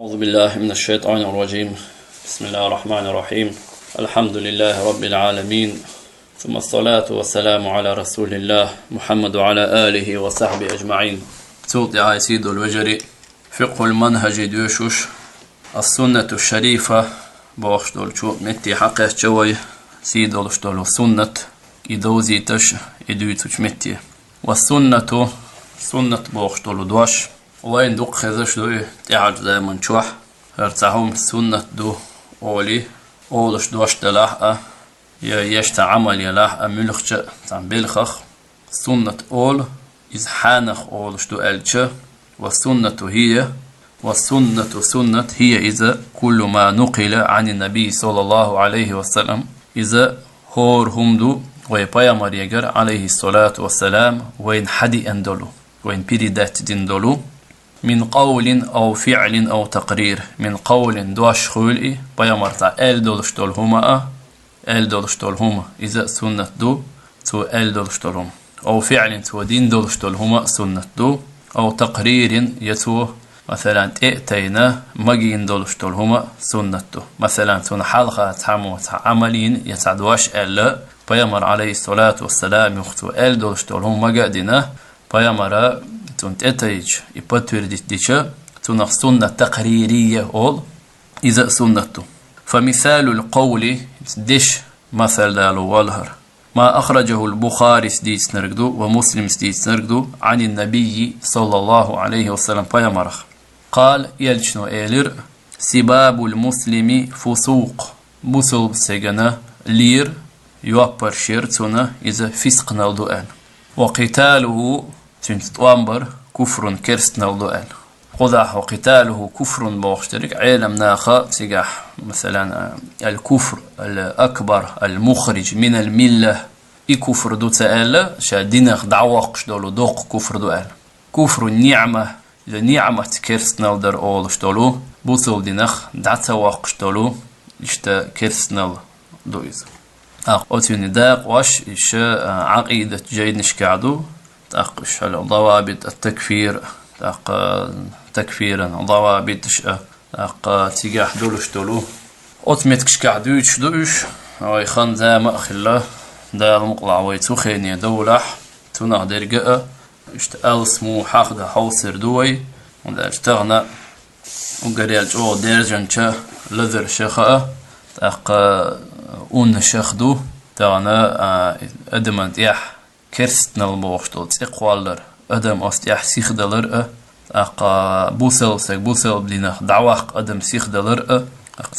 أعوذ بالله من الشيطان الرجيم. بسم الله الرحمن الرحيم. الحمد لله رب العالمين، ثم الصلاة والسلام على رسول الله محمد وعلى آله وصحبه أجمعين. توطي عيسيد الوجري فقه المنهج دوشوش السنة الشريفة بوخشدول شو متي حقه جوي سيدول شدول سنة يدوزي تش يدويتش متي والسنة سنة بوخشدول دوش وين دوق خذش دو تعج دائما شوح ارتاحهم سنة دو أولي أولش دوش دلاحة يشت عمل يلاحة ملخش تام بلخخ سنة أول إذ حانخ أولش دو ألش والسنة سنة هي إذا كل ما نقل عن النبي صلى الله عليه وسلم إذا هور همدو ويبايمر يجر عليه الصلاة والسلام وين حدي أندلو وين بيريدات دندلو من قول أو فعل أو تقرير. من قول دوش خولئي بيامرتا ال دولشتول هما إذا سنة دو تو ال دولشتول هما أو فعل تو دين دولشتول هما سنة دو أو تقرير يتو مثلا ائتينا مجين دولشتول هما سنة دو مثلا تون حلقة تعمو عملين يتعدواش ال بيامر عليه الصلاة والسلام يختو ال دولشتول هما قادنا بيامر تون تأتيج يبتور ديشة تون سنة تقريرية أول إذا سنته. فمثال القول ديش مثل دالو والهر ما أخرجه البخاري سديس نرقدو ومسلم سديس نرقدو عن النبي صلى الله عليه وسلم بيامرخ قال يلشنو إيلر سباب المسلم فسوق بوسل سجنة لير يوبر شيرتنا إذا فسق نالدو وقتاله تنتوامبر كفر كرست نالدوال قضاح وقتاله كفر بوشترك علم ناخا تجاح مثلا الكفر الأكبر المخرج من الملة كفر دو تألا شا دينخ دعوقش دولو دوق كفر دوال كفر النعمة إذا نعمة كرست نالدر أولش دولو بوصل دينخ دعتا واقش دولو إشتا كرست نال دويز أوتيوني داق واش إش عقيدة جيد نشكعدو تأقش على ضوابط التكفير تكفيرا ضوابط تجاح دولش دولو أتمتكش كعدوش دوش ويخان ذا مأخلة دا المقلع ويتوخيني دولح تنه درقاء اشتقال سمو حاقد حوصر دوي ودا اشتغنى وقريال جو درجنشا لذر شخاء أون شخدو تغنى أدمان تيح كرست نالبوشتول تقوالر أدم أستيح سيخدلر بوسل بلينخ دعواق أدم سيخدلر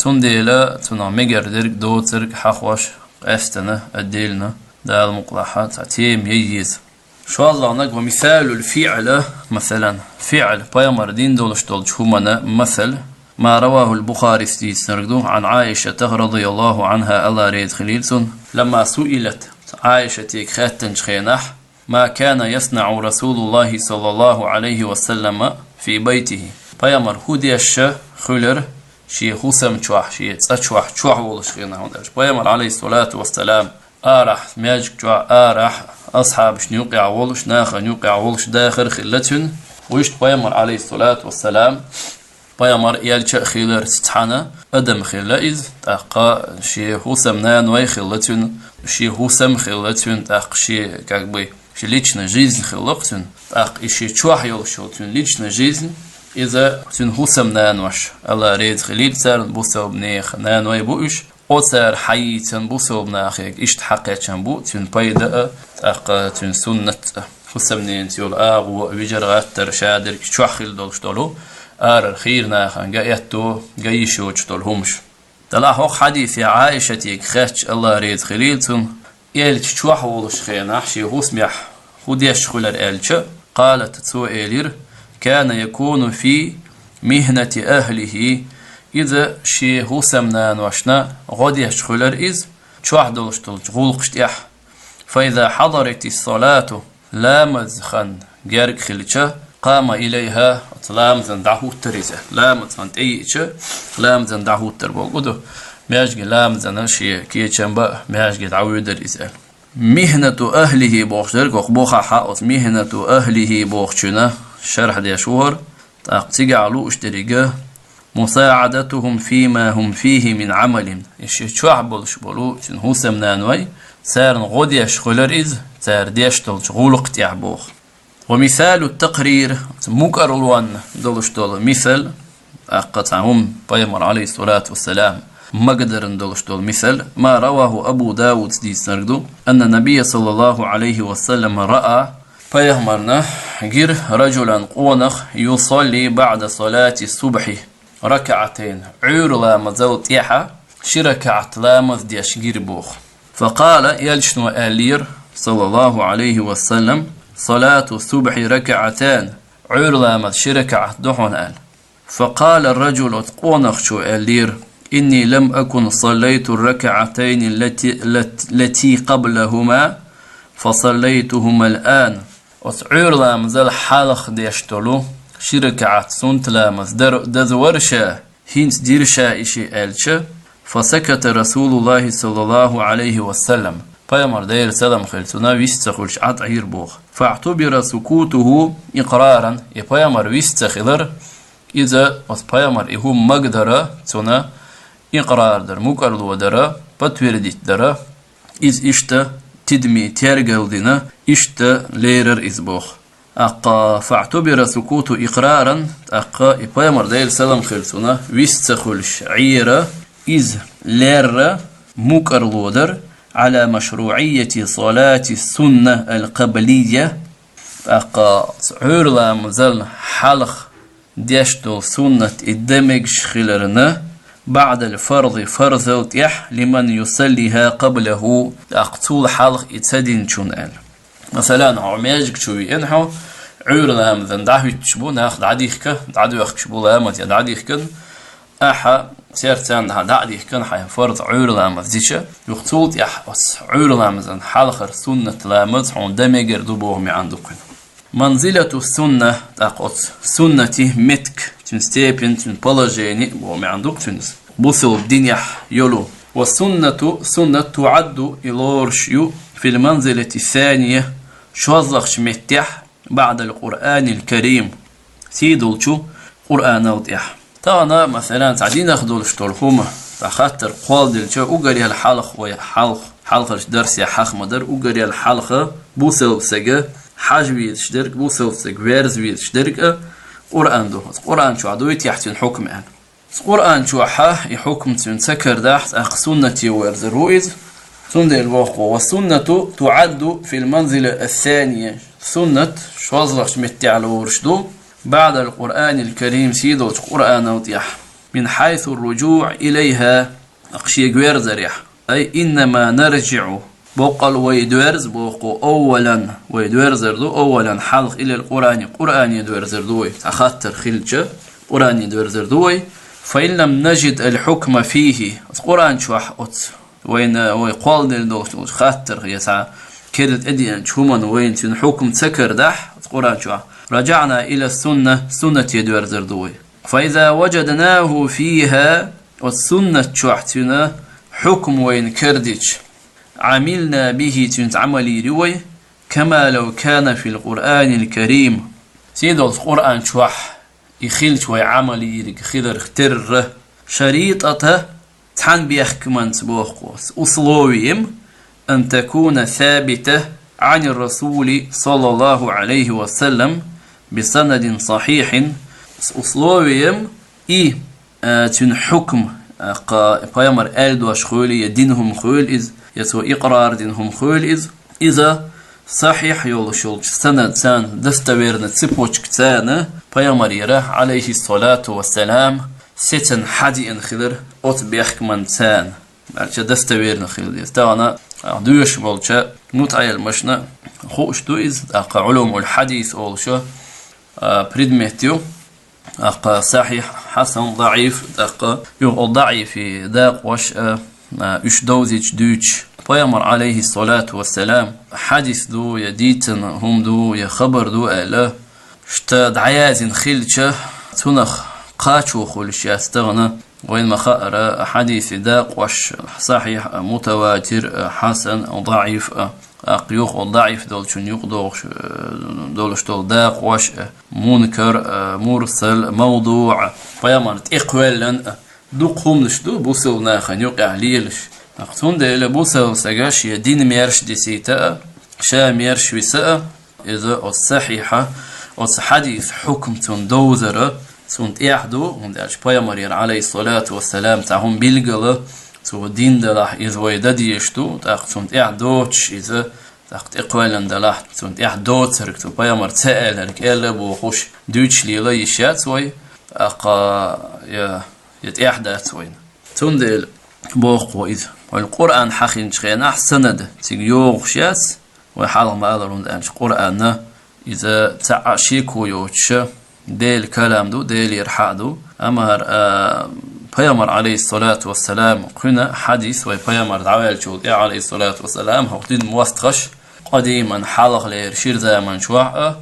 تون ديلا تون ميجر درك دو ترك حخوش أستنا الديلنا دا المقلحات تيم يجيز شو الله نقوى مثال الفعل مثلا فعل بايمر دين دولشتول شومنا مثل ما رواه البخاري ستيس نردو عن عائشة رضي الله عنها الله ريد خليلسون لما سئلت عائشة تيك خاتن شخينح ما كان يصنع رسول الله صلى الله عليه وسلم في بيته بيامر هوديش خلر شي خسم تشوح شي تشوح تشوح ولش خينا هوداش بيامر عليه الصلاة والسلام آرح ماجك تشوح آرح أصحاب شنيوقع ولش ناخ نيوقع ولش داخل خلتن ويشت بيامر عليه الصلاة والسلام بيامر يالش خيلر ستحنا أدم خلائز تاقا شي خسم نان وي خلتن شي خسم خلتن تاق شي كاكبي شي ليچنا жизнь خلقتن تاق شي تشوح يولشولتن ليچنا жизнь إذا تن خسم نان وش الله ريد خليل سار بوسو بنيخ نان وي بوش أوتر حيتن بوسو بناخيك إشت حقيتشن بو تن بايدا تاق تن سنة خسم نين تيول آغو ويجر غاتر شادر تشوح خيل دولش دولو الخير ناخن جايتو جايشوش طولهمش تلاحق حديث عائشة خاتش الله ريد خليلتم يلش تشوح ولش خينا حشي غسمح خديش خلر ألش قالت تسو إلير كان يكون في مهنة أهله إذا شي غسمنا نوشنا غديش خلر إز تشوح دولش طولش غلقشت يح فإذا حضرت الصلاة لا مزخن جارك خلشة قام إليها لامزن دعوه تريزه لامزن أيش لامزن دعوه تربوجده ماشي لامزن شيء كي جنبه ماشي دعوه دريزه مهنة أهله بوخشر كخبوخا حاط مهنة أهله بوخشنا شرح دي شهر تقتيج علو اشتريجه مساعدتهم فيما هم فيه من عمل شو بولش بولو تن هو سمنانوي سار غوديش خلريز سار ديش تولش غولق يعبوخ. ومثال التقرير مكر الوان دولش دول مثل أقطعهم بيمر عليه الصلاة والسلام مقدر دولش دول مثل ما رواه أبو داود دي سنردو أن النبي صلى الله عليه وسلم رأى بيمرنا غير رجلا قونخ يصلي بعد صلاة الصبح ركعتين عور لا مزوت يحا شركعت لا مزديش غير بوخ. فقال يلشنو ألير صلى الله عليه وسلم صلاة الصبح ركعتان عور لا مز شركعت دحون آل. فقال الرجل قونخ شو ألير إني لم أكن صليت الركعتين التي قبلهما فصليتهما الآن. وسعور لامزل حالخ ديشتلو شركعت سنت لامز دزورشا هينت ديرشا إشي ألشا. فسكت رسول الله صلى الله عليه وسلم بيامر دير سلام خلتنا ويستخلش عطعير بوخ. فاعتبر سكوته إقرارا يبيامر ويستخلر إذا بيامر إهو مقدرة تنا إقرار در مقرلو در بتوردت در إذ إشتا تدمي تيرجل دينا إشتا ليرر إزبوخ. أقا فاعتبر سكوت إقرارا أقا إبايمر دير سلام خلصنا ويستخلش عيرة إذ لير مكرلودر على مشروعية صلاة السنة القبلية. أقا عور لامزل حلق ديشتو سنة الدمج خلرنا بعد الفرض فرض التيح لمن يصليها قبله أقتول حلق إتسدين شنال. مثلا عميجك شوي إنحو عور لامزن دعوي تشبو ناخد عديخك دعوي أخشبو لامز يدعديخكن أحا سيرتان دعديخكن حي فرض عور لامز ديشة يقتول تيح عور لامزن حلقر سنة لامز حون دمجر دوبوهم عندكن. منزلة السنة تقص سنة متك تنستيبين تنبلجيني وما عندك تنس بوصل الدنيا يلو. والسنة سنة تعد إلورشيو في المنزلة الثانية شوزخش متح بعد القرآن الكريم سيدولشو قرآن وضيح. تانا مثلا تعدين أخدول شتولهما تخاطر قوال دلشو أقري الحلق حلقة درس يا حق مدر أقري الحلقة بوصل سجا حاج بيتشترك بوصل سج ويرز بيتشترك قرآن دو قرآن شو عدويت يحتين حكم يعني قرآن شو حا يحكم تنسكر داحت أخ سنة ويرز رويز سنة الوقوة. والسنة تعد في المنزلة الثانية سنة شوازلخ متي على ورشدو بعد القرآن الكريم سيدو قرآن وطيح من حيث الرجوع إليها أقشي ويرز ريح أي إنما نرجع بوقل ويدورز بوقو أولا ويدورزردو أولا حلق إلى القرآن قرآن يدورزردوي تخاطر خلجة قرآن يدورزردوي. فإن لم نجد الحكم فيه القرآن شوح وين ويقال دلدو خاطر يسعى كرت أدي أن شومن وين تن حكم سكر دح القرآن شوح رجعنا إلى سنة يدورزردوي. فإذا وجدناه فيها والسنة شوحتنا حكم وين كردج عملنا به تنتعملي روي كما لو كان في القرآن الكريم. سيدو القرآن شوح يخيل ويعملي يريك خيدر اختر شريطة تحن بيحكمان تبوخوس أصلوهم أن تكون ثابتة عن الرسول صلى الله عليه وسلم بسند صحيح. أصلوهم تنحكم قيامر ألدو أشخولي يدينهم خول إذ يسو إقرار دينهم خول إذا صحيح يولشول سند سان دستويرنا تسبوشك تانا بيامريرة عليه الصلاة والسلام ستن حدي ان خلر اوت بيحكمان تان بلچه دستويرنا خلر تانا دوش بولچه متعيل مشنا خوش دوئز اقا علوم الحديث اولشا بريدميتيو اقا صحيح حسن ضعيف اقا يو ضعيف داق وش اش دوزيج دوش بيامر عليه الصلاة والسلام حديث دو يديتن هم دو يخبر دو ألا شتا دعيازن خلشة تنخ قاتشو خلش يستغنى وين ما خأر حديث داق وش صحيح متواتر حسن ضعيف أقيوخ ضعيف دول شن يقدوش دولش دول داق وش منكر مرسل موضوع بيامرت إقوالا دوقهم نشدو بوصل ناخن يقع ليلش نقطون ديلا بوصل سجاش يدين ميرش ديسيتا شا ميرش وساء إذا الصحيحة والحديث حكم تندوزر سنت إحدو ونداش بيامر عليه الصلاة والسلام تعهم بيلقلا تو دين دلاح إذا ويددي يشتو تاخد سنت إحدوش إذا تاخد إقوالا دلاح سنت إحدوش ركتو بيامر تسأل هرك إلا بوخوش دوش ليلا يشات وي أقا يتإحدات وين تندل بوخ وإذا والقرآن حقين شخين أحسند تيجيوغ شات وحال ما أدرون أنش قرآن إذا تعشيكو يوتش ديل كلام دو ديل يرحادو أمر بيامر عليه الصلاة والسلام قلنا حديث وبيامر دعوال جود عليه الصلاة والسلام هقدين موستخش قديما حلق لير شير زمن شوع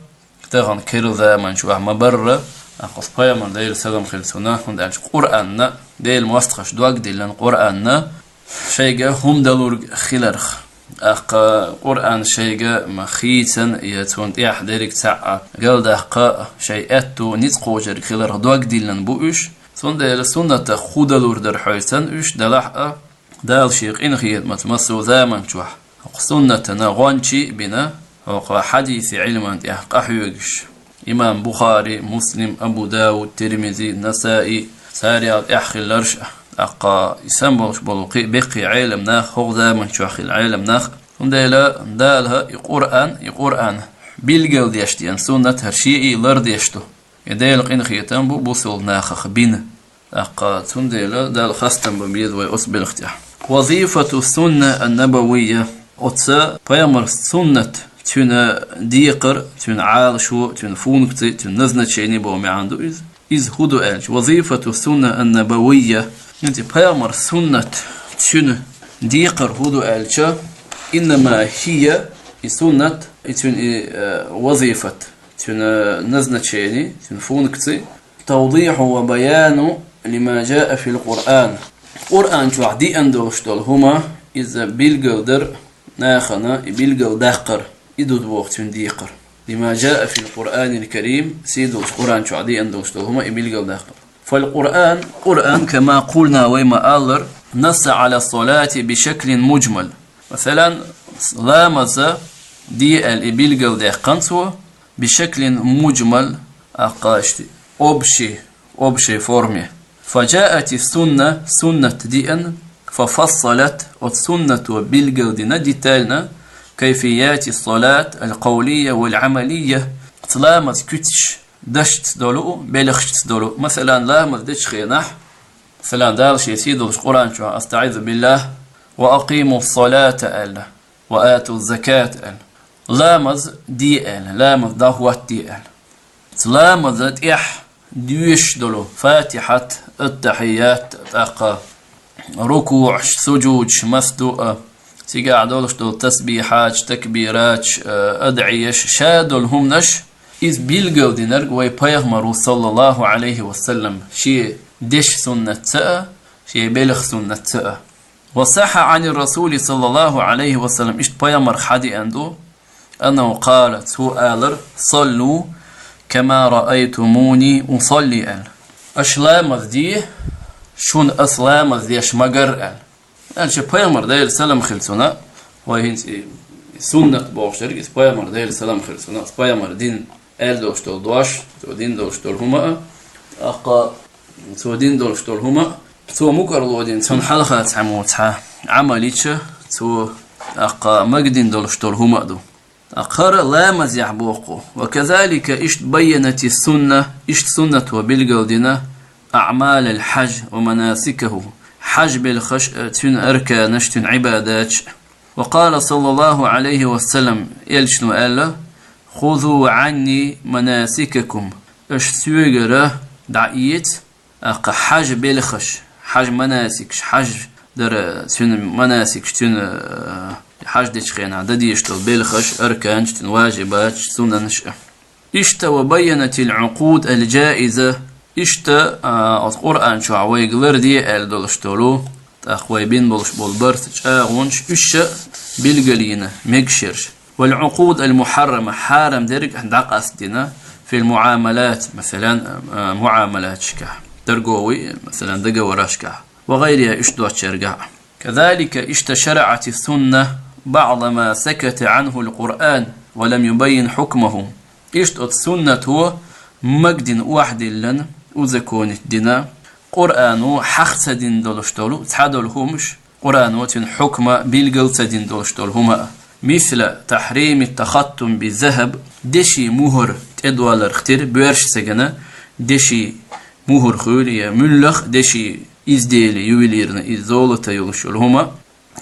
تغن كير زمن شوع مبرر أقص بيامر ديل سلام خلصنا هندانش قرآن ديل موستخش دوق ديلن قرآن شيء هم دلور خلرخ قرآن شيء مخيتن يتون يحدرك تاع قال دقة شيء أتو نتقو جرك خلر دوق ديلن بوش سنة سنة خودلور در حيتن إيش دلح دال شيق إن خير متمسو زمن شوح سنة نغانشي بنا وقع حديث علما يحقحيوش إمام بخاري مسلم أبو داود ترمذي نسائي ساري يحخلرش أقا يسموش بلقي بقي علم ناخ هو زمن شوح العلم ناخ دالها يقرآن بالجل ديشتين سنة هرشيء لرد يشتو يديل قين خيتان بوصل ناخخ بين أقا تنديل دال خاستن بميد ويأصبل اختيار وظيفة السنة النبوية أتسا بيامر سنة تون ديقر تون عالشو تون فونكتي تون نزنة شيني بومي عنده إذ هدو ألج وظيفة السنة النبوية انت بيامر سنة تون ديقر هدو ألج إنما هي سنة تون وظيفة تون نزنة شيني تون فونكتي توضيح وبيان لما جاء في القرآن القرآن جو عدي أندوش دول هما إذا بيلقدر ناخنا بيلقل داقر إدود بوقت ديقر لما جاء في القرآن الكريم سيدو القرآن جو عدي أندوش دول هما بيلقل داقر فالقرآن كما قلنا وما ألر نص على الصلاة بشكل مجمل مثلا لامز دي البيلقل داقنسو بشكل مجمل أقاشتي أبشي فورمي فجاءت السنة سنة ديئن ففصلت السنة بالجلدنا ديتالنا كيفيات الصلاة القولية والعملية تلامت كتش دشت دولو بلغشت دولو مثلا لامت دش خيناح مثلا دارش يسيدو القرآن شو أستعيذ بالله وأقيموا الصلاة ألا وآتوا الزكاة ألا لامز دي ألا لامز دهوات دي ألا تلامت ديش دولو فاتحة التحيات أقا ركوع سجود مسدوء تيقع دولش دول تسبيحات تكبيرات أدعيش شادول هم نش إذ بيلقل دينرق ويبايغمرو صلى الله عليه وسلم شي دش سنة تأ شي بلغ سنة تأ وصح عن الرسول صلى الله عليه وسلم إشت بايغمر حدي أندو أنه قال سؤالر صلوا كما رأيتموني أصلي أن أشلام ذي شون أسلام ذيش مجر أن شو بيامر دايل سلام خلصنا وهين سنة بوشتر بيامر دايل سلام خلصنا بيامر دين دوش دول دواش دين دوش دول هما أقا دين دوش دول هما مكرلو دين سن حلقات عموتها عمليتش أقا مجدين دوش دول هما دو أقر لا مزيح بوقو وكذلك إشت بينت السنة إشت سنة وبالقودنا أعمال الحج ومناسكه حج بالخش تن أركانش تن عبادات وقال صلى الله عليه وسلم يلشنو ألا خذوا عني مناسككم إش سيغرة دعيت أق حج بالخش حج مناسك حج در تن مناسك تن حج ديش خينا دديشتو بالخش أركانش تن واجبات سننش إشت وبينت العقود الجائزة إشت القرآن شو عوي قلر دي أل دولشتولو تأخوي بين بولش بولبرت أغونش إش بالقلينة مكشرش. والعقود المحرمة حارم درج دق أسدنا في المعاملات مثلا معاملات شكا درجوي مثلا دقا ورشكا وغيرها اشتوى شرقا. كذلك اشتشرعت السنة بعض ما سكت عنه القرآن ولم يبين حكمه. اشتوى السنة هو مجد واحد لن وزكون الدنا قرآن حخص دين دولشتولو تحدل همش قرآن حكم بالقلص دين دولشتولهما مثل تحريم التختم بالذهب دشي مهر تدوال اختير بيرش سجنا دشي مهر خوليا ملخ دشي إزديل يوليرنا إزولة يلشولهما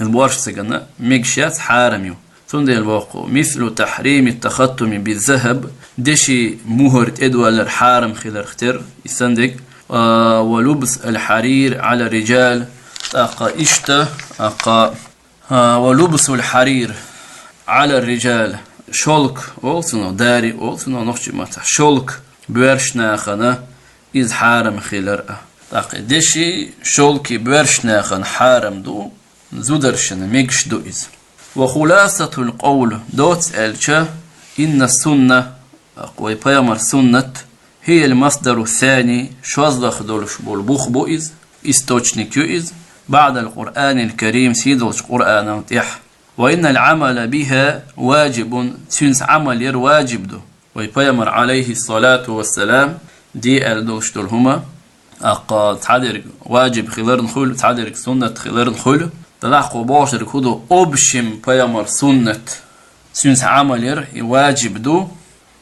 البورش سجنا مجشات حارميو تندي الواقع مثل تحريم التختم بالذهب دشي مهر تدوال الحارم خلال اختير يسندك ولبس الحرير على الرجال أقا إشتا أقا ولبس الحرير على الرجال شولك أولسنو داري أولسنو نخشي ماتا شولك بورشناخنا إز حارم خلال أقا دشي شولكي بورشناخن حارم دو زودرشن ميكش دو إز. وخلاصة القول دوت ألشا إن السنة أقوي بيامر سنة هي المصدر الثاني شوزلخ دولش بول بوئز استوچنك يؤز بعد القرآن الكريم سيدولش قرآن تيح. وإن العمل بها واجب سنس عمل ير واجب دو ويبيمر عليه الصلاة والسلام دي ألدولش دولهما أقا تعدرك واجب خلال نخل تعدرك سنة خلال نخل تلاحقوا باشر كدو أبشم بيمر سنة سنس عمل ير واجب دو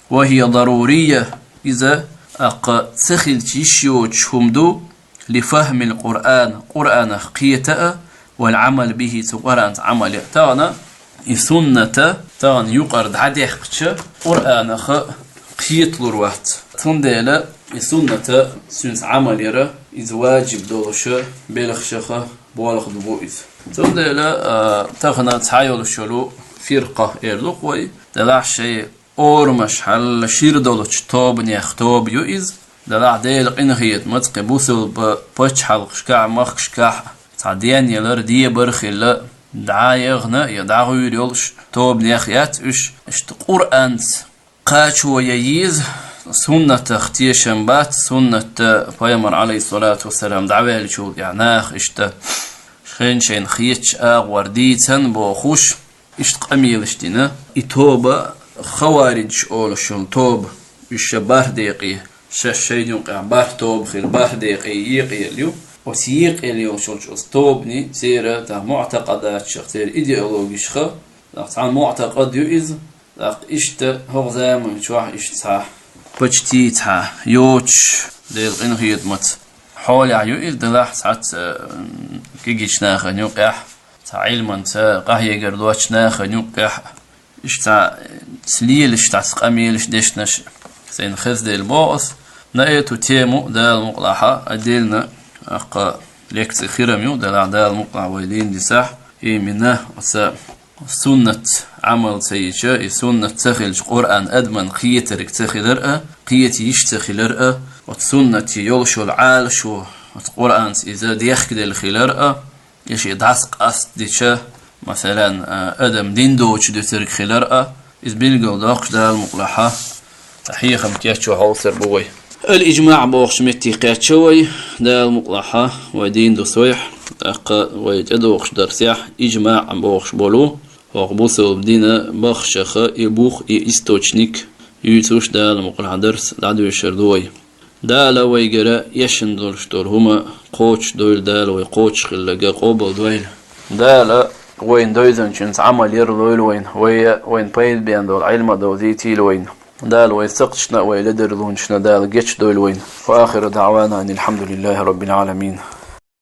وهي ضرورية إذا أقا تسخل تشيشيو تشهمدو لفهم القرآن قرآن قيتا والعمل به تقرأ عمل تانا السنة تان يقرد عديخش قرآن قيت لروات تندل السنة سنس عمل يرى إذ واجب دولش بلخشخ بولخ دبوئذ تندل تغنى تعيول الشلو فرقة إرلوقوي دلع شيء أورمش حل شير دولش توب نيخ توب يؤذ دلع ديل قنخيت متقي بوصل بوش حلق شكاع مخ شكاع تعديان يلر دي برخيلا دعايغنا يدعو يريولش توب نيخيات اشت قرآن قاچو ييز سنة اختيشن بات سنة بيامر عليه الصلاة والسلام دعوه لشو يعناخ اشت خينشين خيتش ورديتن بوخوش اشت قميل اشتنا اتوبة خوارج اولشون توب اش بار ديقي شاشين يوقع بار توب خير بار ديقي يقي اليوم وسيق اليوم شلش توبني سيرة تا معتقدات شخصير ايديولوجي شخا عن معتقد يؤذ اشت هو زمان شواح اشت صح بجتي تا يوتش ديل انهيد مت حول يؤذ دلاح ساعت كيجيش ناخن يوقع تا علما تا قهي قردوش ناخن يوقع اشتا سليل اشتا قميل اشدشنش سين خز ديل بوس نايتو تيمو دال مقلحة اديلنا أقا ليكت خيرميو دال دال مقلع ويلين دساح منه سنة عمل سيجا سنة تخلج قرآن أدمن قيترك تخلرأ قيت يشتخلرأ وسنة يولشو العالشو القرآن إذا ديخك دل خلرأ يشي دعسق أسدشا مثلا أدم ديندوش دترك خلرأ إذ بيلقو داقش دال مقلحة تحية خمكياتشو حوصر بوي الإجماع بوخش متيقات شوي دال مقلحة ودين دو صويح أقا ويتدوخش درسيح إجماع بوخش بولو وقبوسو بدينا بخشخ يبوخ إستوچنيك يوتوش دال مقلحة درس دعدو يشردوي دال ويقرا يشن دولشتور هما قوش دويل دال ويقوش خلقا قوبل دويل دال وين دويزن شنس عمل يردويل وين بايد بيان دول علم دول ذيتيل وين دال ويسقشنا ويلدر لونشنا دال جيتش دويل وين وآخر دعوانا أن الحمد لله رب العالمين.